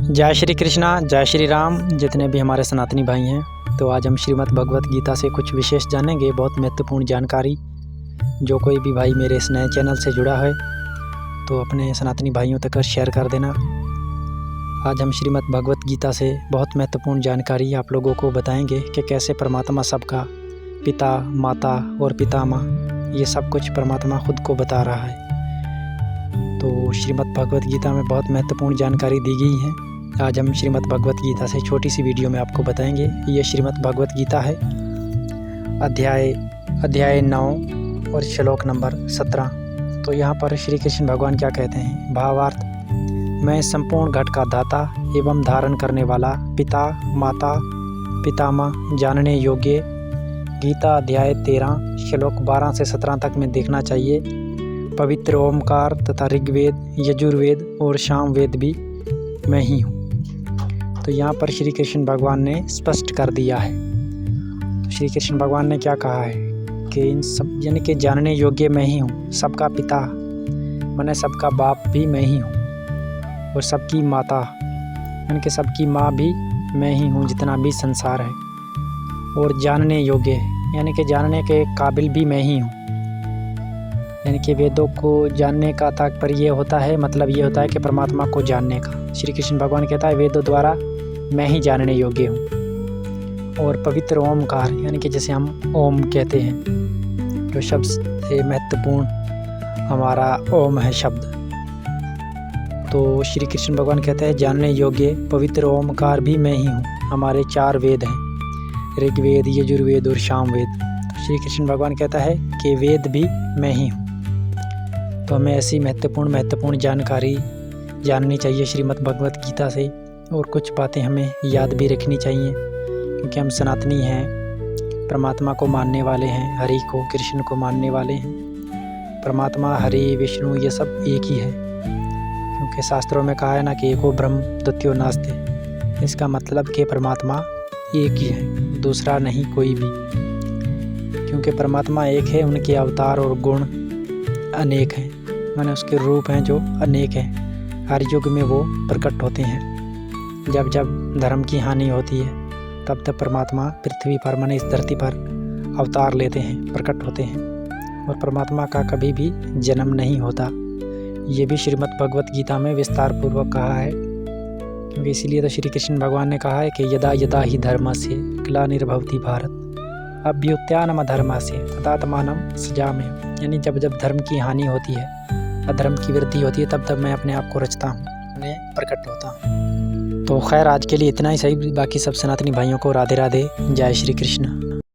जय श्री कृष्णा, जय श्री राम। जितने भी हमारे सनातनी भाई हैं, तो आज हम श्रीमद् भगवत गीता से कुछ विशेष जानेंगे, बहुत महत्वपूर्ण जानकारी। जो कोई भी भाई मेरे इस नए चैनल से जुड़ा है तो अपने सनातनी भाइयों तक शेयर कर देना। आज हम श्रीमद् भगवत गीता से बहुत महत्वपूर्ण जानकारी आप लोगों को बताएंगे कि कैसे परमात्मा सबका पिता, माता और पितामह, ये सब कुछ परमात्मा खुद को बता रहा है। तो श्रीमद् भगवत गीता में बहुत महत्वपूर्ण जानकारी दी गई है। आज हम श्रीमद् भगवत गीता से छोटी सी वीडियो में आपको बताएंगे। ये श्रीमद् भगवत गीता है, अध्याय 9 और श्लोक नंबर 17। तो यहाँ पर श्री कृष्ण भगवान क्या कहते हैं? भावार्थ: मैं संपूर्ण घट का दाता एवं धारण करने वाला, पिता, माता, पितामह, जानने योग्य। गीता अध्याय 13 श्लोक 12 से 17 तक में देखना चाहिए। पवित्र ओमकार तथा ऋग्वेद, यजुर्वेद और सामवेद भी मैं ही हूँ। तो यहाँ पर श्री कृष्ण भगवान ने स्पष्ट कर दिया है। तो श्री कृष्ण भगवान ने क्या कहा है कि इन सब यानी कि जानने योग्य मैं ही हूँ। सबका पिता माने सबका बाप भी मैं ही हूँ, और सबकी माता यानी कि सबकी माँ भी मैं ही हूँ, जितना भी संसार है। और जानने योग्य यानी कि जानने के काबिल भी मैं ही हूँ। यानी कि वेदों को जानने का तात्पर्य ये होता है, मतलब ये होता है कि परमात्मा को जानने का। श्री कृष्ण भगवान कहता है वेदों द्वारा मैं ही जानने योग्य हूँ। और पवित्र ओमकार यानी कि जैसे हम ओम कहते हैं, जो शब्द से महत्वपूर्ण हमारा ओम है शब्द। तो श्री कृष्ण भगवान कहते हैं जानने योग्य पवित्र ओमकार भी मैं ही हूँ। हमारे 4 वेद हैं, ऋग्वेद, यजुर्वेद और सामवेद। तो श्री कृष्ण भगवान कहता है कि वेद भी मैं ही हूँ। तो हमें ऐसी महत्वपूर्ण जानकारी जाननी चाहिए श्रीमद् भगवत गीता से, और कुछ बातें हमें याद भी रखनी चाहिए, क्योंकि हम सनातनी हैं, परमात्मा को मानने वाले हैं, हरि को, कृष्ण को मानने वाले हैं। परमात्मा, हरि, विष्णु ये सब एक ही है, क्योंकि शास्त्रों में कहा है ना कि एको ब्रह्म द्वितीयो नास्ति। इसका मतलब कि परमात्मा एक ही है, दूसरा नहीं कोई भी। क्योंकि परमात्मा एक है, उनके अवतार और गुण अनेक हैं, माने उसके रूप हैं जो अनेक हैं। हर युग में वो प्रकट होते हैं। जब जब धर्म की हानि होती है तब तब परमात्मा पृथ्वी पर, माने इस धरती पर अवतार लेते हैं, प्रकट होते हैं। और परमात्मा का कभी भी जन्म नहीं होता। ये भी श्रीमद् भगवत गीता में विस्तार पूर्वक कहा है। क्योंकि इसीलिए तो श्री कृष्ण भगवान ने कहा है कि यदा यदा ही धर्मस्य ग्लानिर्भवति भारत अभ्युत्थानम धर्मस्य तदात्मानं सृजाम्यहम्। यानी जब जब धर्म की हानि होती है, अधर्म की वृद्धि होती है, तब तब मैं अपने आप को रचता हूँ, मैं प्रकट होता हूँ। तो खैर आज के लिए इतना ही सही। बाकी सब सनातनी भाइयों को राधे राधे, जय श्री कृष्ण।